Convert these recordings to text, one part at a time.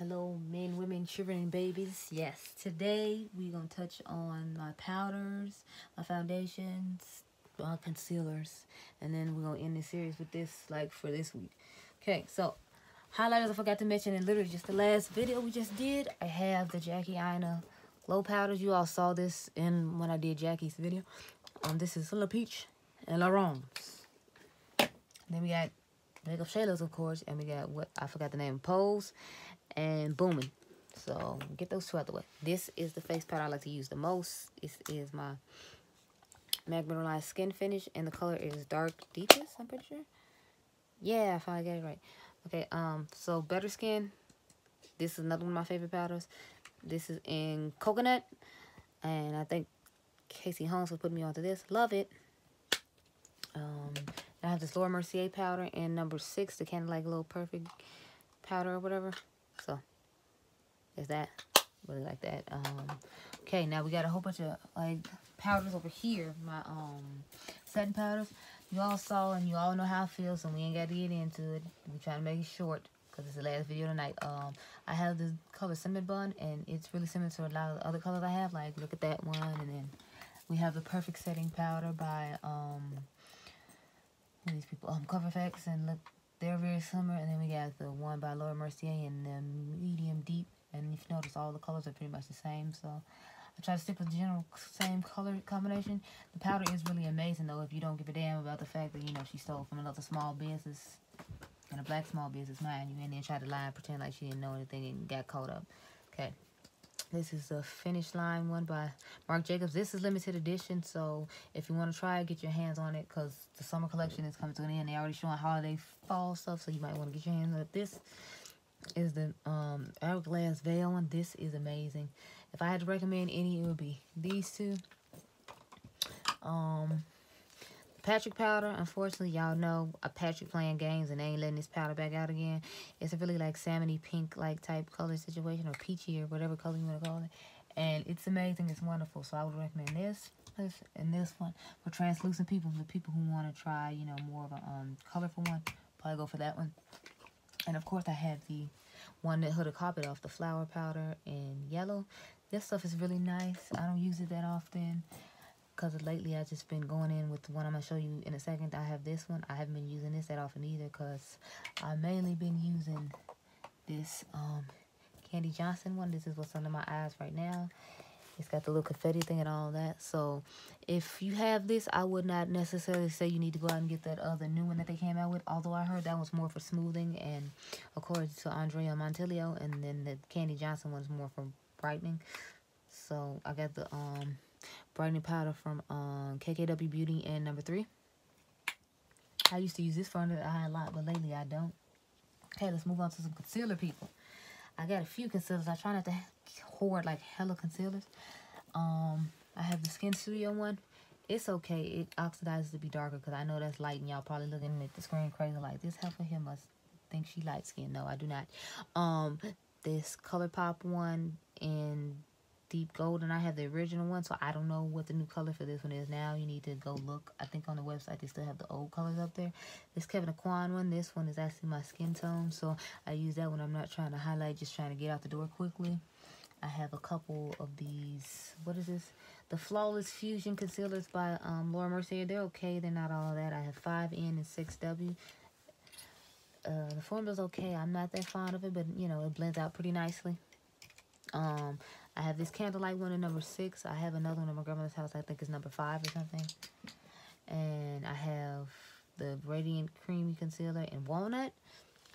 Hello, men, women, children, and babies. Yes, today we're going to touch on my powders, my foundations, my concealers, and then we're going to end the series with this, like, for this week. Okay, so, highlighters I forgot to mention in literally just the last video we just did. I have the Jackie Aina glow powders. You all saw this in when I did Jackie's video. This is La Peach and La Rose. Then we got Makeup Shayla's, of course, and we got what I forgot the name, Pose and Booming. So get those two out the way. This is the face powder I like to use the most. This is my MAC Mineralized Skin Finish, and the color is Dark Deepest, I'm pretty sure. Yeah, I finally got it right. Okay, so Better Skin. This is another one of my favorite powders. This is in Coconut, and I think Casey Holmes will put me onto this. Love it. I have this Laura Mercier powder in number 6, the Candlelight Glow Perfect powder or whatever. So, there's that. Really like that. Okay, now we got a whole bunch of, like, powders over here. My, setting powders. You all saw and you all know how it feels, and we ain't got to get into it. We trying to make it short, because it's the last video tonight. I have the color Cinnamon Bun, and it's really similar to a lot of the other colors I have. Like, look at that one. And then we have the Perfect Setting Powder by, these people, Cover Facts, and look, they're very similar. And then we got the one by Laura Mercier in the medium deep, and if you notice, all the colors are pretty much the same. So I try to stick with the general same color combination. The powder is really amazing, though, if you don't give a damn about the fact that, you know, she stole from another small business, and a black small business, mind you, and then try to lie and pretend like she didn't know anything and got caught up. Okay. This is the Finish Line one by Marc Jacobs. This is limited edition, so if you want to try it, get your hands on it, because the summer collection is coming to an end. They're already showing holiday fall stuff, so you might want to get your hands on it. This is the Hourglass Veil one. This is amazing. If I had to recommend any, it would be these two. Patrick powder, unfortunately, y'all know Patrick playing games and they ain't letting this powder back out again. It's a really like salmony pink like type color situation, or peachy, or whatever color you want to call it. And it's amazing, it's wonderful. So I would recommend this, and this one for translucent people, for people who want to try, you know, more of a colorful one. Probably go for that one. And of course I have the one that Huda copied off, the flower powder in yellow. This stuff is really nice. I don't use it that often, because lately I've just been going in with the one I'm going to show you in a second. I have this one. I haven't been using this that often either, because I've mainly been using this Candy Johnson one. This is what's under my eyes right now. It's got the little confetti thing and all that. So if you have this, I would not necessarily say you need to go out and get that other new one that they came out with. Although I heard that was more for smoothing, and according to Andrea Montillo, and then the Candy Johnson one's more for brightening. So I got the brightening powder from KKW Beauty in number 3. I used to use this for under the eye a lot, but lately I don't. Okay, let's move on to some concealer, people. I got a few concealers. I try not to hoard like hella concealers. I have the Skin Studio one. It's okay. It oxidizes to be darker, because I know that's light, and y'all probably looking at the screen crazy like, this heifer here must think she light skin. No, I do not. This ColourPop one in Deep Gold, and I have the original one, so I don't know what the new color for this one is now. You need to go look. I think on the website they still have the old colors up there. This Kevin Aquan one, this one is actually my skin tone, so I use that when I'm not trying to highlight, just trying to get out the door quickly. I have a couple of these, what is this? The Flawless Fusion Concealers by Laura Mercier. They're okay, they're not all that. I have 5N and 6W. The formula's okay. I'm not that fond of it, but, you know, it blends out pretty nicely. I have this Candlelight one in number 6. I have another one in my grandmother's house. I think it's number 5 or something. And I have the Radiant Creamy Concealer in Walnut.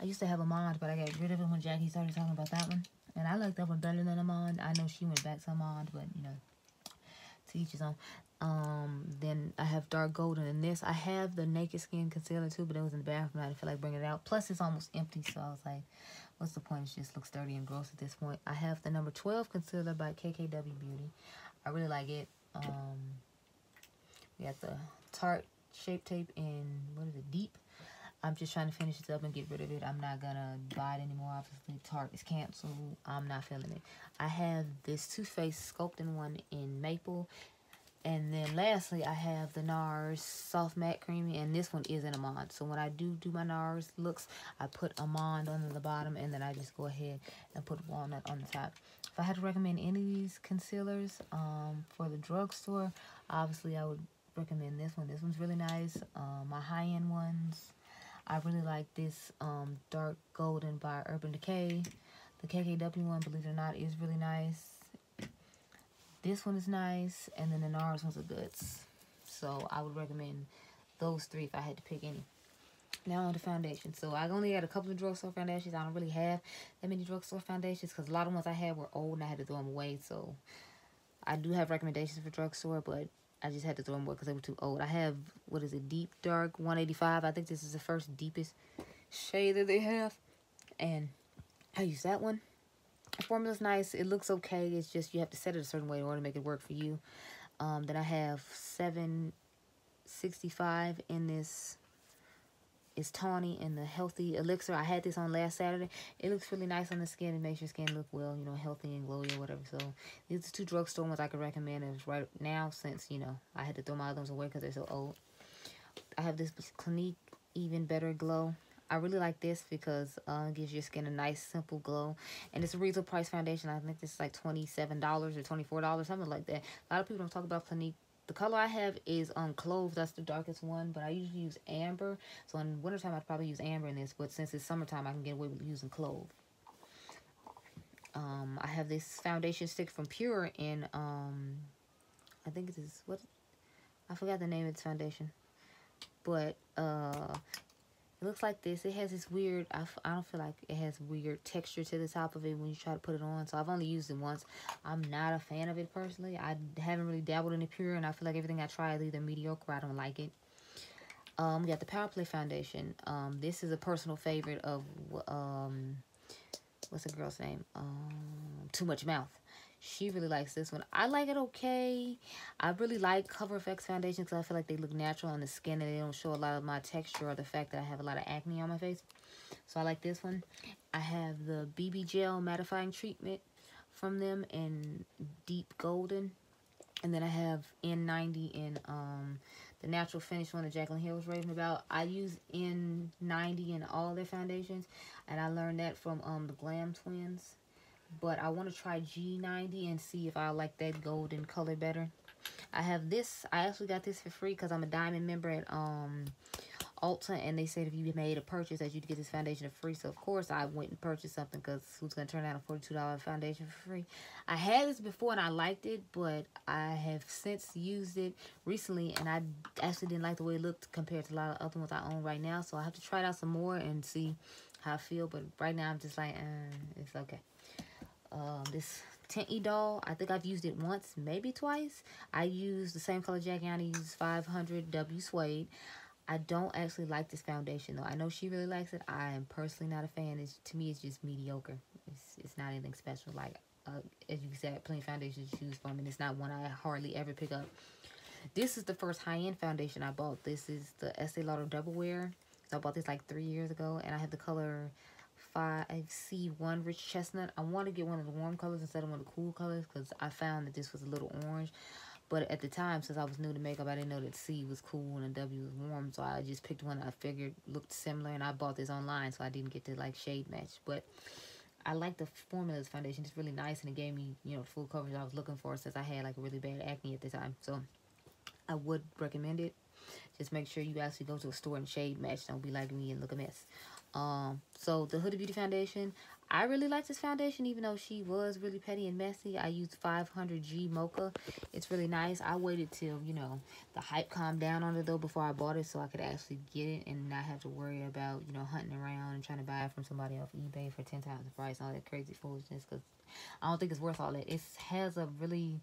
I used to have a Mond, but I got rid of it when Jackie started talking about that one. And I like that one better than a Mond. I know she went back to a Mond, but, you know, to each his own. Then I have Dark Golden in this. I have the Naked Skin Concealer too, but it was in the bathroom. I didn't feel like bringing it out. Plus, it's almost empty, so I was like, what's the point? It just looks dirty and gross at this point. I have the number 12 Concealer by KKW Beauty. I really like it. We got the Tarte Shape Tape in, what is it, Deep. I'm just trying to finish it up and get rid of it. I'm not going to buy it anymore, obviously. Tarte is canceled. I'm not feeling it. I have this Too Faced Sculpting one in Maple. And then lastly, I have the NARS Soft Matte Creamy, and this one is an almond. So when I do my NARS looks, I put almond under the bottom, and then I just go ahead and put walnut on the top. If I had to recommend any of these concealers for the drugstore, obviously I would recommend this one. This one's really nice. My high-end ones, I really like this Dark Golden by Urban Decay. The KKW one, believe it or not, is really nice. This one is nice, and then the NARS ones are good. So I would recommend those three if I had to pick any. Now on the foundation. So I only had a couple of drugstore foundations. I don't really have that many drugstore foundations because a lot of ones I had were old and I had to throw them away. So I do have recommendations for drugstore, but I just had to throw them away because they were too old. I have, what is it, Deep Dark 185. I think this is the first deepest shade that they have. And I use that one. The formula's nice. It looks okay. It's just you have to set it a certain way in order to make it work for you. Then I have 765 in this. It's tawny in the Healthy Elixir. I had this on last Saturday. It looks really nice on the skin. It makes your skin look well, you know, healthy and glowy or whatever. So these are two drugstore ones I could recommend as right now since, you know, I had to throw my other ones away because they're so old. I have this Clinique Even Better Glow. I really like this because it gives your skin a nice, simple glow. And it's a reasonable price foundation. I think this is like $27 or $24, something like that. A lot of people don't talk about Clinique. The color I have is Clove. That's the darkest one. But I usually use Amber. So in wintertime, I'd probably use Amber in this. But since it's summertime, I can get away with using Clove. I have this foundation stick from Pure in, I think it is, what? I forgot the name of this foundation. But, it looks like this. It has this weird, I don't feel like it has weird texture to the top of it when you try to put it on. So I've only used it once. I'm not a fan of it personally. I haven't really dabbled in it Pure, and I feel like everything I try is either mediocre or I don't like it. We got the Power Play foundation. This is a personal favorite of, what's the girl's name? Too Much Mouth. She really likes this one. I like it okay. I really like Cover FX foundations because I feel like they look natural on the skin and they don't show a lot of my texture or the fact that I have a lot of acne on my face. So I like this one. I have the BB Gel mattifying treatment from them in Deep Golden. And then I have N90 in the Natural Finish one that Jaclyn Hill was raving about. I use N90 in all their foundations. And I learned that from the Glam Twins. But I want to try G90 and see if I like that golden color better. I have this. I actually got this for free because I'm a Diamond member at Ulta. And they said if you made a purchase that you'd get this foundation for free. So, of course, I went and purchased something because who's going to turn out a $42 foundation for free? I had this before and I liked it. But I have since used it recently. And I actually didn't like the way it looked compared to a lot of other ones I own right now. So, I have to try it out some more and see how I feel. But right now, I'm just like, it's okay. This Tint Doll, I think I've used it once, maybe twice. I use the same color Adriana uses 500 W Suede. I don't actually like this foundation though. I know she really likes it. I am personally not a fan. To me, it's just mediocre. It's not anything special. Like as you said, plenty of foundations to choose from, and it's not one I hardly ever pick up. This is the first high-end foundation I bought. This is the Estee Lauder Double Wear. So I bought this like 3 years ago, and I have the color 5C1 Rich Chestnut. I want to get one of the warm colors instead of one of the cool colors because I found that this was a little orange. But at the time, since I was new to makeup, I didn't know that C was cool and the W was warm. So I just picked one I figured looked similar, and I bought this online, so I didn't get to like shade match. But I like the formula of this foundation. It's really nice, and it gave me, you know, the full coverage I was looking for since I had like really bad acne at the time. So I would recommend it. Just make sure you actually go to a store and shade match. Don't be like me and look a mess. So the Huda Beauty foundation, I really like this foundation, even though she was really petty and messy. I used 500G Mocha. It's really nice. I waited till, you know, the hype calmed down on it though before I bought it, so I could actually get it and not have to worry about, you know, hunting around and trying to buy it from somebody off eBay for 10 times the price and all that crazy foolishness, because I don't think it's worth all that. It has a really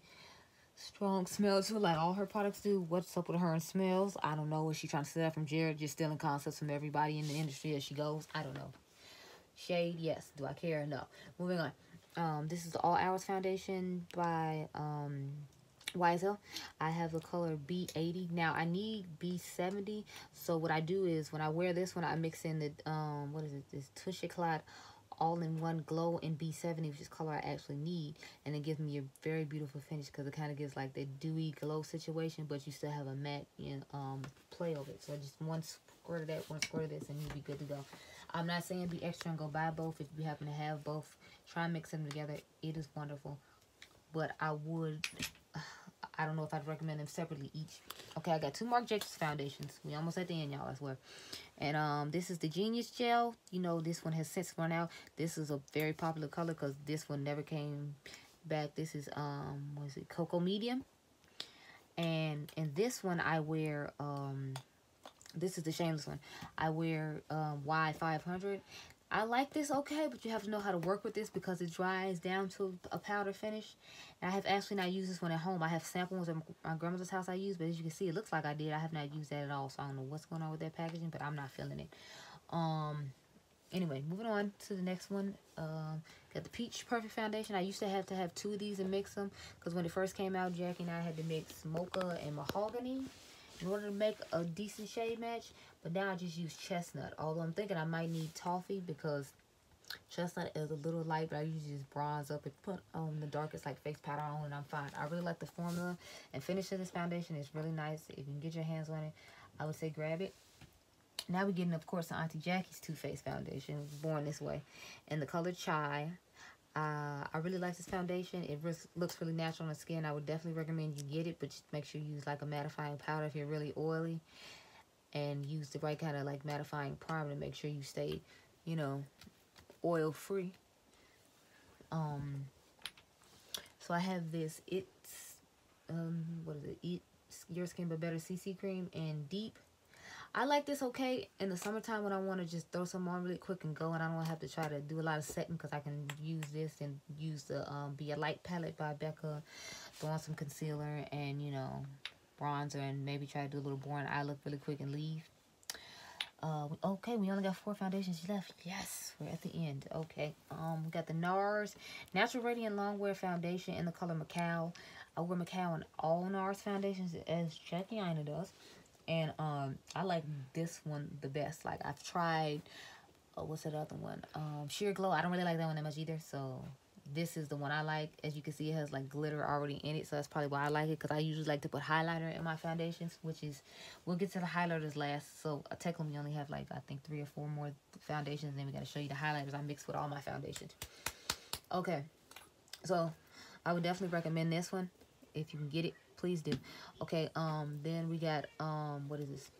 strong smell to it, like all her products do. What's up with her and smells? I don't know. Is she trying to steal that from Jared? Just stealing concepts from everybody in the industry as she goes? I don't know. Shade, yes. Do I care? No. Moving on. This is the All Hours foundation by YSL. I have the color B80. Now I need B70. So what I do is when I wear this one, I mix in the what is it? This Touche Éclat all-in-one glow in B70, which is color I actually need, and it gives me a very beautiful finish because it kind of gives like the dewy glow situation, but you still have a matte, you know, play over it. So just one squirt of that, one squirt of this, and you'll be good to go. I'm not saying be extra and go buy both. If you happen to have both, try mixing them together. It is wonderful, but I don't know if I'd recommend them separately each. Okay, I got two Marc Jacobs foundations. We almost at the end, y'all, I swear. And this is the Genius Gel. You know, this one has since run out. This is a very popular color because this one never came back. This is, what is it, Cocoa Medium. And in this one, I wear, this is the Shameless one. I wear Y500. I like this okay, but you have to know how to work with this because it dries down to a powder finish. And I have actually not used this one at home. I have sample ones at my grandmother's house I use, but as you can see, it looks like I did. I have not used that at all, so I don't know what's going on with that packaging, but I'm not feeling it. Anyway, moving on to the next one. Got the Peach Perfect Foundation. I used to have two of these and mix them because when it first came out, Jackie and I had to mix Mocha and Mahogany in order to make a decent shade match. But now I just use Chestnut. Although I'm thinking I might need Toffee because Chestnut is a little light, but I usually just bronze up and put on the darkest like face powder on and I'm fine. I really like the formula and finish of this foundation is really nice. If you can get your hands on it, I would say grab it. Now we're getting, of course, Auntie Jackie's Too Faced foundation. It was born this way. In the color Chai. I really like this foundation. It looks really natural on the skin. I would definitely recommend you get it, but just make sure you use like a mattifying powder if you're really oily. And use the right kind of like mattifying primer to make sure you stay, you know, oil free. So I have this, what is it? It's Your Skin But Better CC cream and Deep. I like this okay in the summertime when I want to just throw some on really quick and go, and I don't have to try to do a lot of setting because I can use this and use the Be a Light palette by Becca, throw on some concealer and, you know, bronzer, and maybe try to do a little boring eye look really quick and leave. Okay, we only got 4 foundations left. Yes, we're at the end. Okay, we got the NARS Natural Radiant Longwear Foundation in the color Macao. I wear Macao in all NARS foundations as Jackie Aina does. And I like this one the best. Like I've tried, what's that other one? Sheer Glow. I don't really like that one that much either. So this is the one I like. As you can see, it has like glitter already in it. So that's probably why I like it. Because I usually like to put highlighter in my foundations. Which is, we'll get to the highlighters last. So technically we only have like, I think 3 or 4 more foundations. And then we got to show you the highlighters I mix with all my foundations. Okay. So I would definitely recommend this one. If you can get it, please do. Okay, then we got, what is this?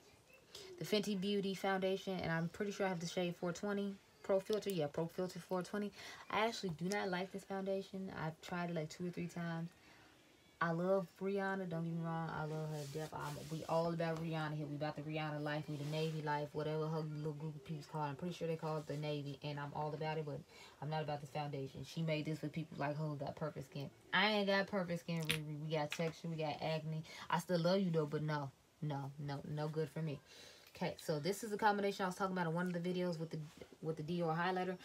The Fenty Beauty Foundation, and I'm pretty sure I have the shade 420 Pro Filter. Yeah, Pro Filter 420. I actually do not like this foundation. I've tried it like 2 or 3 times. I love Rihanna, don't get me wrong. I love her to death. We all about Rihanna here. We about the Rihanna life, we the Navy life, whatever her little group of people call it. I'm pretty sure they call it the Navy, and I'm all about it, but I'm not about this foundation. She made this for people like her who got perfect skin. I ain't got perfect skin, Riri. We got texture, we got acne. I still love you though, but no good for me. Okay, so this is the combination I was talking about in one of the videos with the Dior highlighter.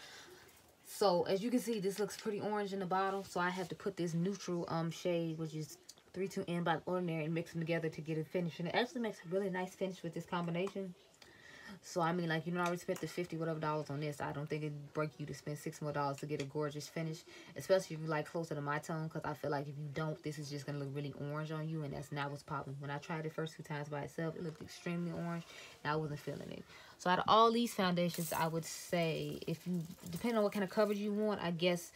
So as you can see, this looks pretty orange in the bottle. So I have to put this neutral shade, which is 32N by Ordinary, and mix them together to get a finish. And it actually makes a really nice finish with this combination. So I mean, like, you know, I already spent the $50 whatever on this. I don't think it'd break you to spend $6 more to get a gorgeous finish, especially if you like closer to my tone. Because I feel like if you don't, this is just gonna look really orange on you, and that's not what's popping. When I tried it first 2 times by itself, it looked extremely orange, and I wasn't feeling it. So out of all these foundations, I would say, if you, depending on what kind of coverage you want, I guess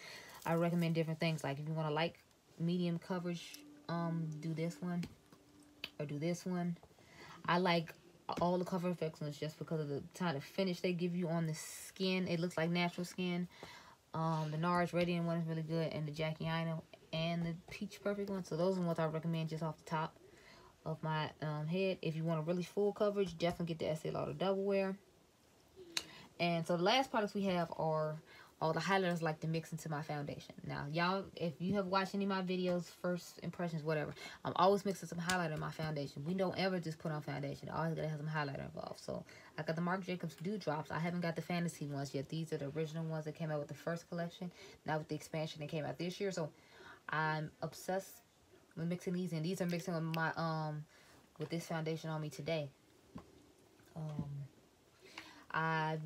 I recommend different things. Like if you want to like medium coverage, do this one or do this one. I like all the Cover FX ones just because of the kind of finish they give you on the skin. It looks like natural skin. The NARS Radiant one is really good, and the Jackie Aina and the Peach Perfect one. So those are what I recommend just off the top of my head. If you want a really full coverage, definitely get the Estee Lauder Double Wear. And so the last products we have are all the highlighters like to mix into my foundation. Now, y'all, if you have watched any of my videos, first impressions, whatever, I'm always mixing some highlighter in my foundation. We don't ever just put on foundation. I always gotta have some highlighter involved. So I got the Marc Jacobs Dewdrops. I haven't got the fantasy ones yet. These are the original ones that came out with the first collection, not with the expansion that came out this year. So I'm obsessed with mixing these in. These are mixing with my with this foundation on me today. I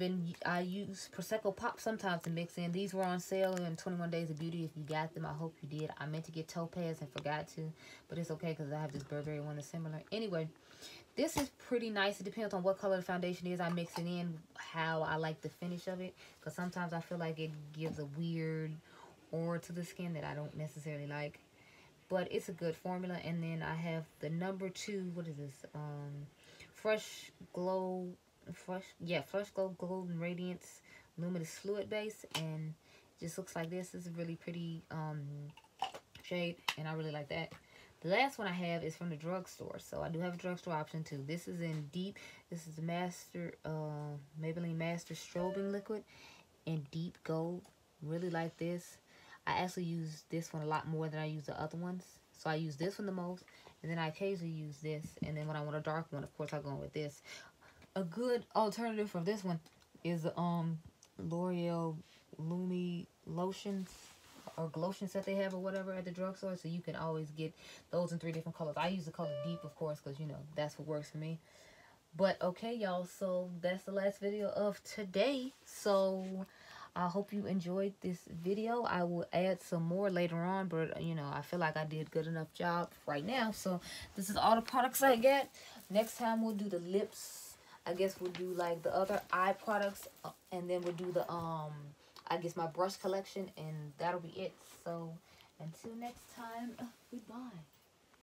use Prosecco Pop sometimes to mix in. These were on sale in 21 Days of Beauty. If you got them, I hope you did. I meant to get Topaz and forgot to, but it's okay because I have this Burberry one that's similar. Anyway, this is pretty nice. It depends on what color the foundation is. I mix it in how I like the finish of it, because sometimes I feel like it gives a weird aura to the skin that I don't necessarily like. But it's a good formula. And then I have the number 2. What is this? Fresh Glow, Fresh Glow Golden Radiance Luminous Fluid Base, and just looks like this. This is a really pretty shade, and I really like that. The last one I have is from the drugstore, so I do have a drugstore option too. This is in deep. This is the Maybelline Master Strobing Liquid in deep gold. Really like this. I actually use this one a lot more than I use the other ones. So I use this one the most, and then I occasionally use this. And then when I want a dark one, of course, I go in with this. A good alternative for this one is the L'Oreal Lumi lotions or glotions that they have or whatever at the drugstore. So you can always get those in 3 different colors. I use the color deep, of course, because, you know, that's what works for me. But okay, y'all, so that's the last video of today. So I hope you enjoyed this video. I will add some more later on, but you know, I feel like I did good enough job right now. So this is all the products I get. Next time we'll do the lips. I guess we'll do like the other eye products, and then we'll do the I guess my brush collection, and that'll be it. So until next time, goodbye.